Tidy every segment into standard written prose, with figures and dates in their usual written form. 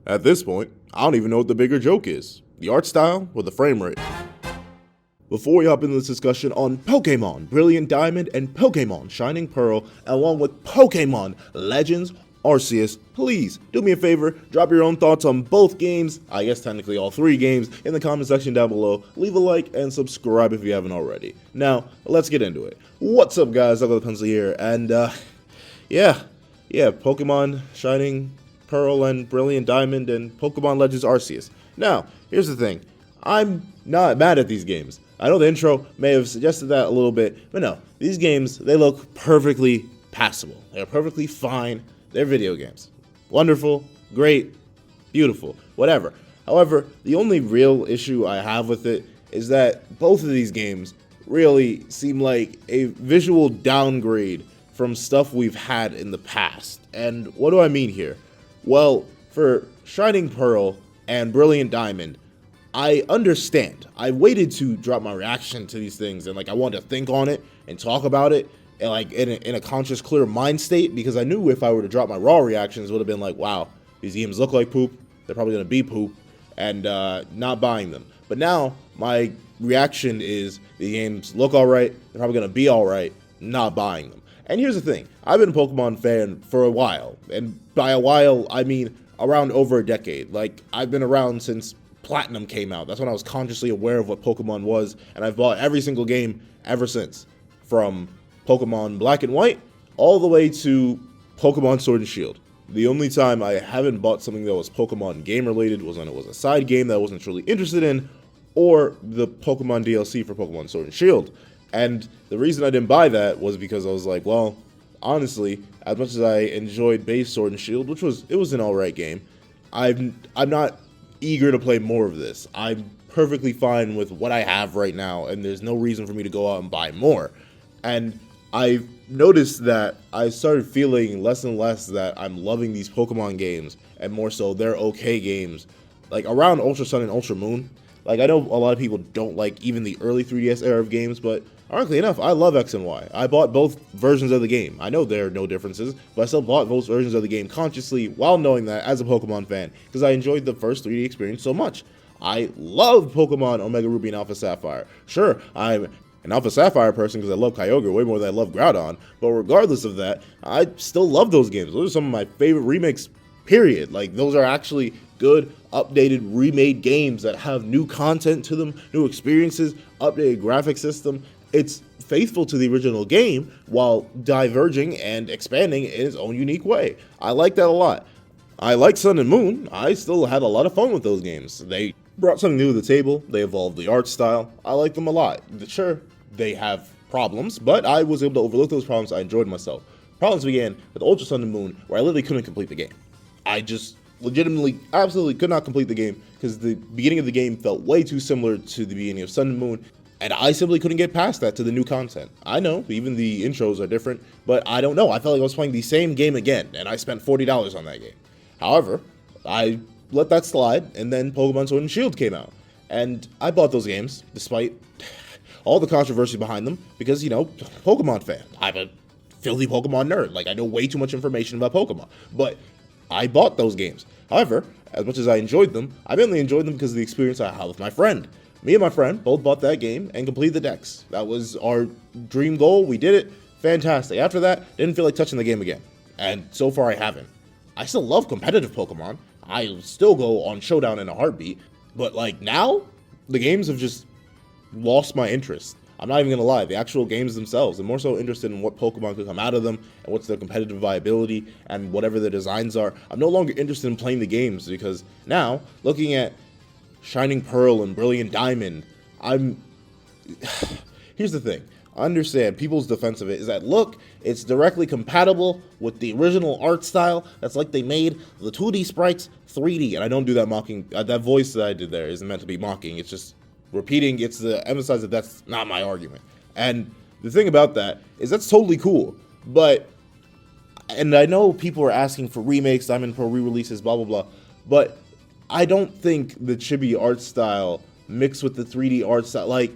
At this point, I don't even know what the bigger joke is, the art style or the frame rate. Before we hop into this discussion on Pokemon Brilliant Diamond and Pokemon Shining Pearl, along with Pokemon Legends Arceus, please do me a favor, drop your own thoughts on both games, I guess technically all three games, in the comment section down below. Leave a like and subscribe if you haven't already. Now, let's get into it. What's up, guys? I've got the pencil here, and yeah, Pokemon Shining Pearl and Brilliant Diamond and Pokemon Legends Arceus. Now, here's the thing. I'm not mad at these games. I know the intro may have suggested that a little bit, but no. These games, they look perfectly passable. They're perfectly fine. They're video games. Wonderful, great, beautiful, whatever. However, the only real issue I have with it is that both of these games really seem like a visual downgrade from stuff we've had in the past. And what do I mean here? Well, for Shining Pearl and Brilliant Diamond, I understand. I waited to drop my reaction to these things, and I wanted to think on it and talk about it, and in a conscious, clear mind state, because I knew if I were to drop my raw reactions, it would have been like, wow, these games look like poop. They're probably gonna be poop, and not buying them. But now my reaction is the games look all right. They're probably gonna be all right. Not buying them. And here's the thing. I've been a Pokemon fan for a while, and by a while I mean around over a decade. I've been around since Platinum came out. That's when I was consciously aware of what Pokemon was, and I've bought every single game ever since, from Pokemon Black and White all the way to Pokemon Sword and Shield. The only time I haven't bought something that was Pokemon game related was when it was a side game that I wasn't truly interested in, or the Pokemon DLC for Pokemon Sword and Shield. And the reason I didn't buy that was because I was like, well, honestly, as much as I enjoyed base Sword and Shield, which was an alright game, I'm not eager to play more of this. I'm perfectly fine with what I have right now, and there's no reason for me to go out and buy more. And I've noticed that I started feeling less and less that I'm loving these Pokemon games, and more so they're okay games. Around Ultra Sun and Ultra Moon, I know a lot of people don't like even the early 3DS era of games, but ironically enough, I love X and Y. I bought both versions of the game. I know there are no differences, but I still bought both versions of the game consciously while knowing that as a Pokemon fan, because I enjoyed the first 3D experience so much. I loved Pokemon Omega Ruby and Alpha Sapphire. Sure, I'm an Alpha Sapphire person because I love Kyogre way more than I love Groudon, but regardless of that, I still love those games. Those are some of my favorite remakes, period. Those are actually good, updated, remade games that have new content to them, new experiences, updated graphic system. It's faithful to the original game while diverging and expanding in its own unique way. I like that a lot. I like Sun and Moon. I still had a lot of fun with those games. They brought something new to the table. They evolved the art style. I like them a lot. Sure, they have problems, but I was able to overlook those problems. I enjoyed myself. Problems began with Ultra Sun and Moon, where I literally couldn't complete the game. I just legitimately, absolutely could not complete the game because the beginning of the game felt way too similar to the beginning of Sun and Moon, and I simply couldn't get past that to the new content. I know, even the intros are different, but I don't know. I felt like I was playing the same game again, and I spent $40 on that game. However, I let that slide, and then Pokemon Sword and Shield came out. And I bought those games, despite all the controversy behind them, because, Pokemon fan. I'm a filthy Pokemon nerd. I know way too much information about Pokemon. But I bought those games. However, as much as I enjoyed them, I mainly enjoyed them because of the experience I had with my friend. Me and my friend both bought that game and completed the decks. That was our dream goal. We did it. Fantastic. After that, didn't feel like touching the game again. And so far, I haven't. I still love competitive Pokemon. I still go on Showdown in a heartbeat. But now, the games have just lost my interest. I'm not even going to lie. The actual games themselves, I'm more so interested in what Pokemon could come out of them and what's their competitive viability and whatever their designs are. I'm no longer interested in playing the games because now, looking at Shining Pearl and Brilliant Diamond, here's the thing. I understand people's defense of it is that, look, it's directly compatible with the original art style. That's like they made the 2D sprites 3D. And I don't do that mocking. That voice that I did there isn't meant to be mocking. It's just repeating. It's to emphasize that that's not my argument. And the thing about that is that's totally cool. And I know people are asking for remakes, Diamond Pro re-releases, blah, blah, blah. But I don't think the chibi art style mixed with the 3D art style,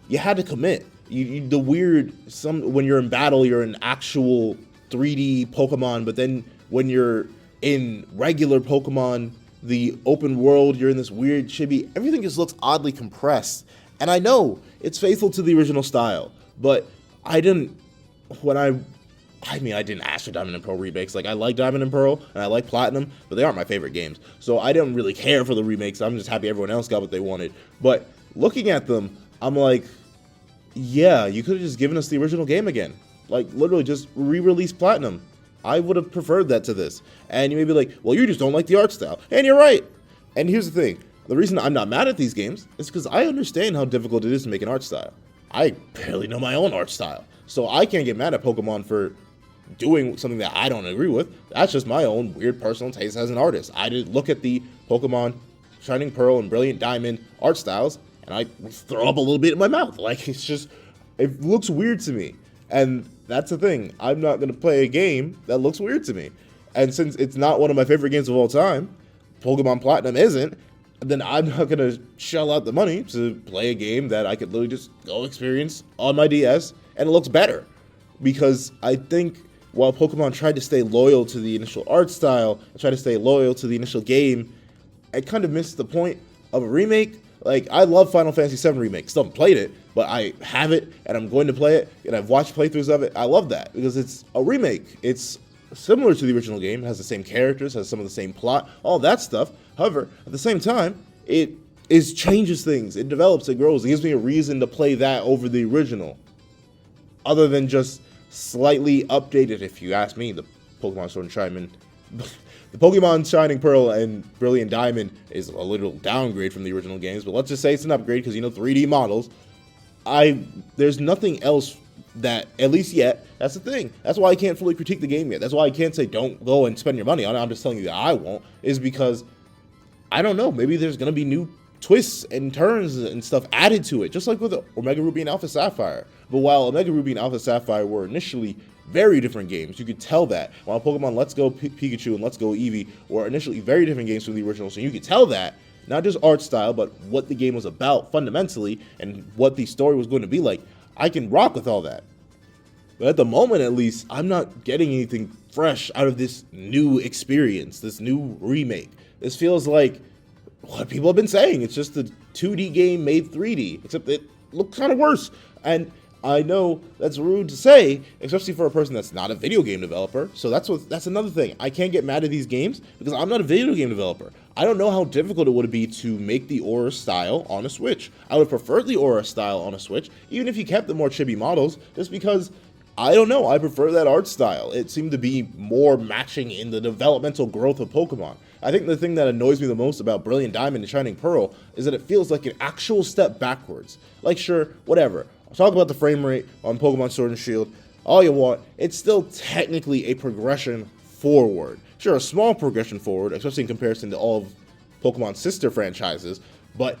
you had to commit. When you're in battle, you're in actual 3D Pokemon, but then when you're in regular Pokemon, the open world, you're in this weird chibi, everything just looks oddly compressed. And I know it's faithful to the original style, but I didn't ask for Diamond and Pearl remakes. Like, I like Diamond and Pearl, and I like Platinum, but they aren't my favorite games. So I didn't really care for the remakes. I'm just happy everyone else got what they wanted. But looking at them, I'm like, yeah, you could have just given us the original game again. Like, literally just re-release Platinum. I would have preferred that to this. And you may be like, well, you just don't like the art style. And you're right. And here's the thing. The reason I'm not mad at these games is because I understand how difficult it is to make an art style. I barely know my own art style. So I can't get mad at Pokemon for doing something that I don't agree with. That's just my own weird personal taste as an artist. I did look at the Pokemon Shining Pearl and Brilliant Diamond art styles, and I throw up a little bit in my mouth. Like, it looks weird to me. And that's the thing. I'm not going to play a game that looks weird to me. And since it's not one of my favorite games of all time, Pokemon Platinum isn't, then I'm not going to shell out the money to play a game that I could literally just go experience on my DS, and it looks better. Because I think while Pokemon tried to stay loyal to the initial art style, and tried to stay loyal to the initial game, I kind of missed the point of a remake. Like, I love Final Fantasy VII Remake. Still haven't played it, but I have it, and I'm going to play it, and I've watched playthroughs of it. I love that, because it's a remake. It's similar to the original game, has the same characters, has some of the same plot, all that stuff. However, at the same time, it changes things. It develops, it grows. It gives me a reason to play that over the original. Other than just slightly updated, if you ask me, the Pokemon Sword and Shining. The Pokemon Shining Pearl and Brilliant Diamond is a little downgrade from the original games, but let's just say it's an upgrade because, 3D models. There's nothing else that, at least yet, that's the thing. That's why I can't fully critique the game yet. That's why I can't say don't go and spend your money on it. I'm just telling you that I won't, is because, I don't know, maybe there's going to be new twists and turns and stuff added to it, just like with Omega Ruby and Alpha Sapphire. But while Omega Ruby and Alpha Sapphire were initially very different games, you could tell that. While Pokemon Let's Go Pikachu and Let's Go Eevee were initially very different games from the original, so you could tell that, not just art style, but what the game was about fundamentally and what the story was going to be like. I can rock with all that. But at the moment, at least, I'm not getting anything fresh out of this new experience, this new remake. This feels like what people have been saying. It's just a 2D game made 3D, except it looks kind of worse. And I know that's rude to say, especially for a person that's not a video game developer. So that's another thing. I can't get mad at these games because I'm not a video game developer. I don't know how difficult it would be to make the Aura style on a Switch. I would prefer the Aura style on a Switch, even if you kept the more chibi models, just because, I don't know, I prefer that art style. It seemed to be more matching in the developmental growth of Pokemon. I think the thing that annoys me the most about Brilliant Diamond and Shining Pearl is that it feels like an actual step backwards. Like, sure, whatever. I'll talk about the frame rate on Pokemon Sword and Shield all you want. It's still technically a progression forward. Sure, a small progression forward, especially in comparison to all of Pokemon's sister franchises, but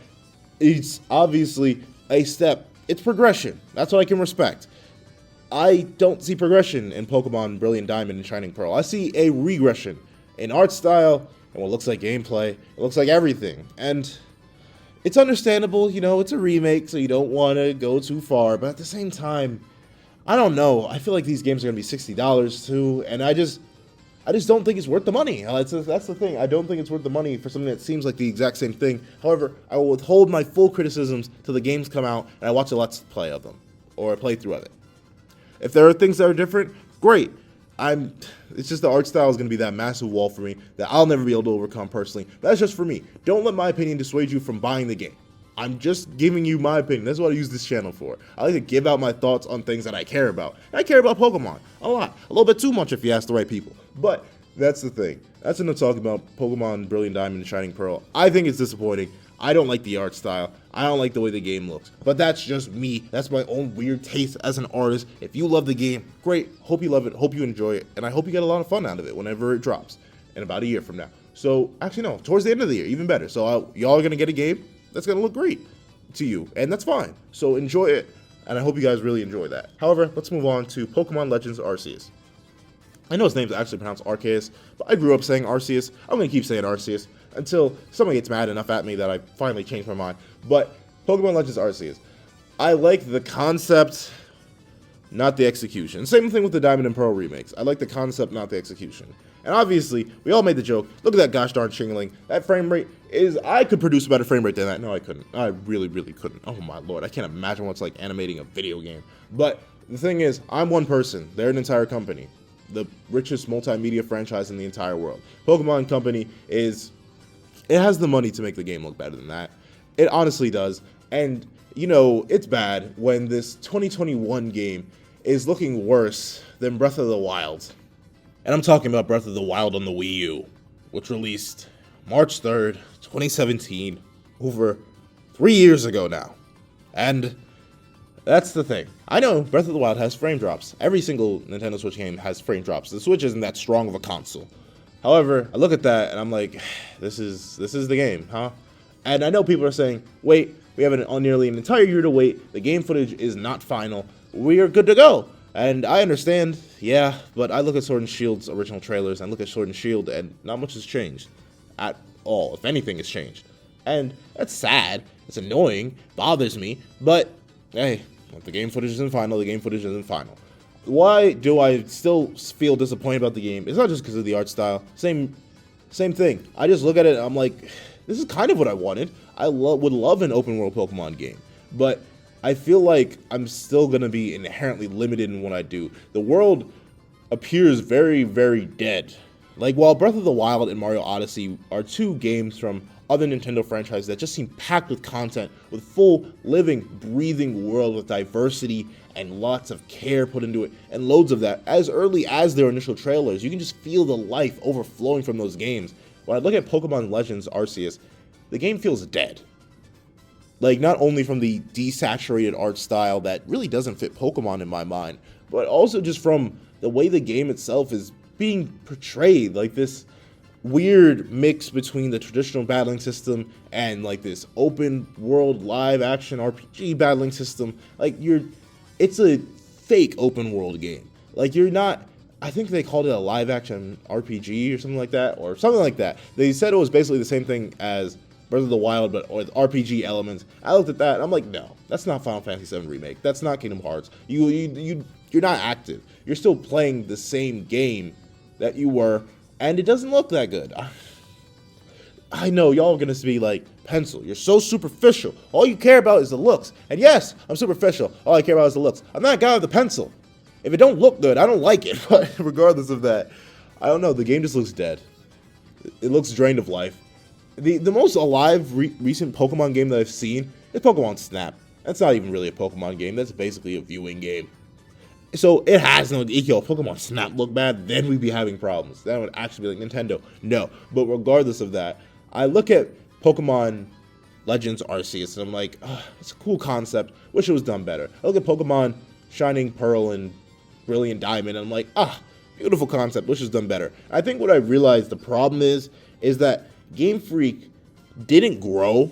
it's obviously a step. It's progression. That's what I can respect. I don't see progression in Pokemon Brilliant Diamond and Shining Pearl. I see a regression in art style and what looks like gameplay. It looks like everything. And it's understandable, it's a remake, so you don't want to go too far. But at the same time, I don't know. I feel like these games are going to be $60 too, and I just don't think it's worth the money. That's the thing. I don't think it's worth the money for something that seems like the exact same thing. However, I will withhold my full criticisms till the games come out and I watch a Let's Play of them or a playthrough of it. If there are things that are different, great. It's just the art style is going to be that massive wall for me that I'll never be able to overcome personally. That's just for me. Don't let my opinion dissuade you from buying the game. I'm just giving you my opinion. That's what I use this channel for. I like to give out my thoughts on things that I care about. And I care about Pokemon a lot. A little bit too much if you ask the right people. But that's the thing. That's enough talking about Pokemon Brilliant Diamond and Shining Pearl. I think it's disappointing. I don't like the art style. I don't like the way the game looks. But that's just me. That's my own weird taste as an artist. If you love the game, great. Hope you love it. Hope you enjoy it. And I hope you get a lot of fun out of it whenever it drops in about a year from now. So, actually, no. Towards the end of the year, even better. So, y'all are going to get a game that's going to look great to you. And that's fine. So, enjoy it. And I hope you guys really enjoy that. However, let's move on to Pokemon Legends Arceus. I know his name's actually pronounced Arceus, but I grew up saying Arceus. I'm going to keep saying Arceus until someone gets mad enough at me that I finally change my mind. But Pokemon Legends Arceus. I like the concept, not the execution. Same thing with the Diamond and Pearl remakes. I like the concept, not the execution. And obviously, we all made the joke, look at that gosh darn shingling. That frame rate I could produce a better frame rate than that. No, I couldn't. I really, really couldn't. Oh my lord, I can't imagine what it's like animating a video game. But the thing is, I'm one person. They're an entire company. The richest multimedia franchise in the entire world. Pokemon Company it has the money to make the game look better than that. It honestly does. And, it's bad when this 2021 game is looking worse than Breath of the Wild. And I'm talking about Breath of the Wild on the Wii U, which released March 3rd, 2017, over 3 years ago now. And that's the thing. I know Breath of the Wild has frame drops. Every single Nintendo Switch game has frame drops. The Switch isn't that strong of a console. However, I look at that and I'm like, this is the game, huh? And I know people are saying, wait, we have nearly an entire year to wait. The game footage is not final. We are good to go. And I understand, yeah, but I look at Sword and Shield's original trailers and look at Sword and Shield and not much has changed at all. If anything has changed. And that's sad. It's annoying. Bothers me. But, hey, if the game footage isn't final, the game footage isn't final. Why do I still feel disappointed about the game? It's not just because of the art style. Same thing. I just look at it and I'm like, this is kind of what I wanted. I would love an open world Pokemon game. But I feel like I'm still going to be inherently limited in what I do. The world appears very, very dead. Like, while Breath of the Wild and Mario Odyssey are two games from other Nintendo franchises that just seem packed with content, with full, living, breathing world with diversity and lots of care put into it, and loads of that, as early as their initial trailers, you can just feel the life overflowing from those games. When I look at Pokemon Legends Arceus, the game feels dead. Like, not only from the desaturated art style that really doesn't fit Pokemon in my mind, but also just from the way the game itself is being portrayed, like this weird mix between the traditional battling system and like this open world live action RPG battling system. Like, it's a fake open world game. Like, I think they called it a live action RPG or something like that. They said it was basically the same thing as Breath of the Wild, but with RPG elements. I looked at that and I'm like, no, that's not Final Fantasy VII Remake. That's not Kingdom Hearts. You're not active. You're still playing the same game that you were, and it doesn't look that good. I know y'all are gonna be like, Pencil, you're so superficial. All you care about is the looks. And yes, I'm superficial. All I care about is the looks. I'm not a guy with a pencil. If it don't look good, I don't like it. But regardless of that, I don't know. The game just looks dead. It looks drained of life. The most alive recent Pokemon game that I've seen is Pokemon Snap. That's not even really a Pokemon game. That's basically a viewing game. So it has no equal. Pokemon Snap look bad, then we'd be having problems. That would actually be like Nintendo. No. But regardless of that, I look at Pokemon Legends Arceus and I'm like, it's a cool concept. Wish it was done better. I look at Pokemon Shining Pearl and Brilliant Diamond and I'm like, beautiful concept. Wish it was done better. I think what I realized the problem is that Game Freak didn't grow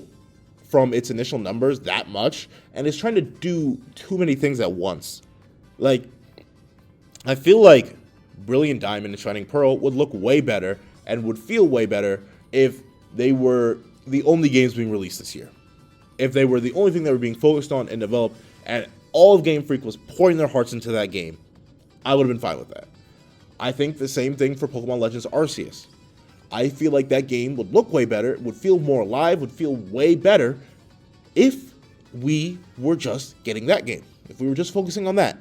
from its initial numbers that much and is trying to do too many things at once. Like, I feel like Brilliant Diamond and Shining Pearl would look way better and would feel way better if they were the only games being released this year. If they were the only thing that were being focused on and developed, and all of Game Freak was pouring their hearts into that game, I would have been fine with that. I think the same thing for Pokemon Legends Arceus. I feel like that game would look way better, would feel more alive, would feel way better if we were just getting that game. If we were just focusing on that.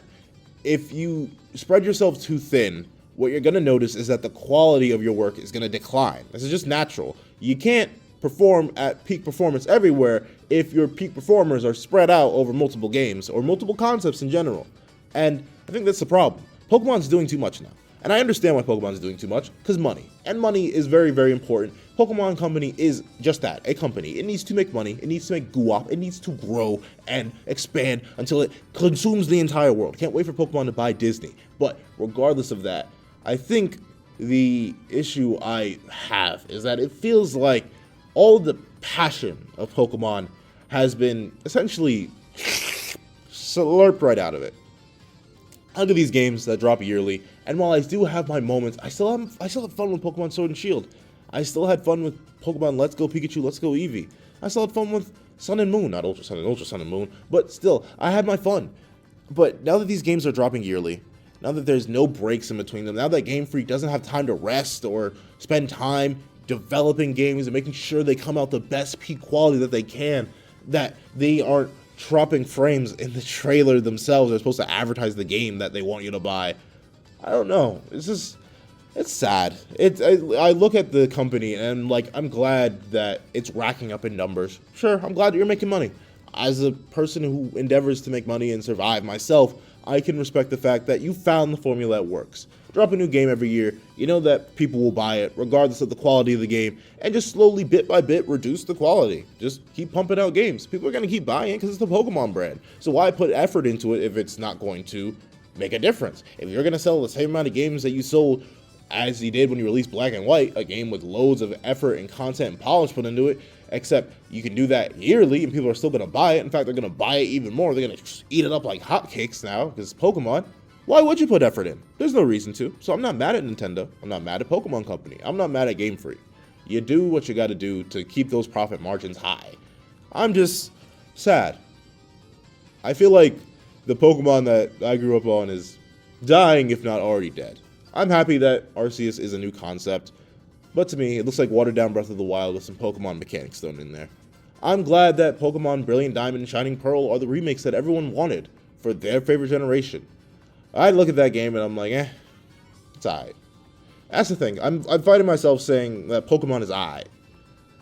If you spread yourself too thin, what you're going to notice is that the quality of your work is going to decline. This is just natural. You can't perform at peak performance everywhere if your peak performers are spread out over multiple games or multiple concepts in general. And I think that's the problem. Pokemon's doing too much now. And I understand why Pokemon's doing too much, because money. And money is very, very important. Pokemon Company is just that, a company. It needs to make money, it needs to make guap, it needs to grow and expand until it consumes the entire world. Can't wait for Pokemon to buy Disney. But regardless of that, I think the issue I have is that it feels like all the passion of Pokemon has been essentially slurped right out of it. I look at these games that drop yearly, and while I do have my moments, I still have fun with Pokemon Sword and Shield. I still had fun with Pokemon Let's Go Pikachu, Let's Go Eevee. I still had fun with Sun and Moon, not Ultra Sun and Moon, but still, I had my fun. But now that these games are dropping yearly, now that there's no breaks in between them, now that Game Freak doesn't have time to rest or spend time developing games and making sure they come out the best peak quality that they can, that they aren't dropping frames in the trailer themselves. They're supposed to advertise the game that they want you to buy. I don't know. It's sad. I look at the company and I'm glad that it's racking up in numbers. Sure, I'm glad that you're making money. As a person who endeavors to make money and survive myself, I can respect the fact that you found the formula that works. Drop a new game every year, you know that people will buy it regardless of the quality of the game, and just slowly, bit by bit, reduce the quality. Just keep pumping out games. People are going to keep buying it because it's the Pokemon brand. So why put effort into it if it's not going to make a difference? If you're going to sell the same amount of games that you sold as you did when you released Black and White, a game with loads of effort and content and polish put into it, except you can do that yearly and people are still going to buy it. In fact, they're going to buy it even more. They're going to eat it up like hotcakes now because it's Pokemon. Why would you put effort in? There's no reason to. So I'm not mad at Nintendo. I'm not mad at Pokemon Company. I'm not mad at Game Freak. You do what you got to do to keep those profit margins high. I'm just sad. I feel like the Pokemon that I grew up on is dying, if not already dead. I'm happy that Arceus is a new concept, but to me, it looks like watered down Breath of the Wild with some Pokemon mechanics thrown in there. I'm glad that Pokemon Brilliant Diamond and Shining Pearl are the remakes that everyone wanted for their favorite generation. I look at that game and I'm like, it's alright. That's the thing. I'm finding myself saying that Pokemon is alright.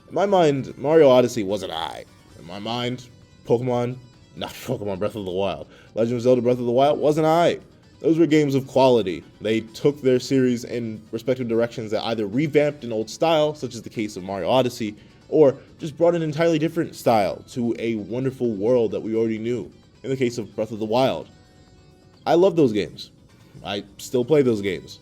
In my mind, Mario Odyssey wasn't alright. In my mind, Pokemon Breath of the Wild. Legend of Zelda Breath of the Wild wasn't alright. Those were games of quality. They took their series in respective directions that either revamped an old style, such as the case of Mario Odyssey, or just brought an entirely different style to a wonderful world that we already knew, in the case of Breath of the Wild. I love those games. I still play those games.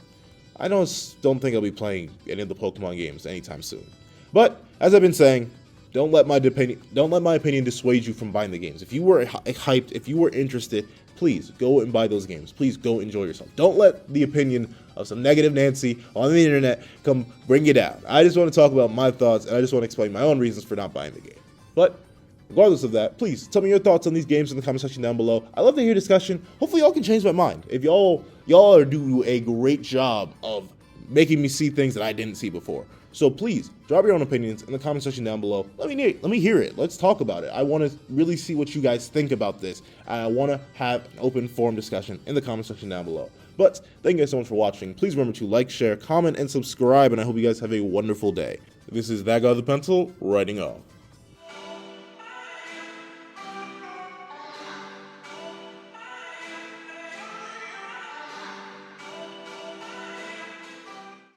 I don't think I'll be playing any of the Pokemon games anytime soon. But, as I've been saying, don't let my opinion dissuade you from buying the games. If you were hyped, if you were interested, please go and buy those games. Please go enjoy yourself. Don't let the opinion of some negative Nancy on the internet come bring you down. I just want to talk about my thoughts, and I just want to explain my own reasons for not buying the game. But regardless of that, please tell me your thoughts on these games in the comment section down below. I love to hear discussion. Hopefully y'all can change my mind. If y'all do a great job of making me see things that I didn't see before. So please, drop your own opinions in the comment section down below. Let me hear it. Let's talk about it. I want to really see what you guys think about this. And I want to have an open forum discussion in the comment section down below. But thank you guys so much for watching. Please remember to like, share, comment, and subscribe. And I hope you guys have a wonderful day. This is That Guy with the Pencil, writing off.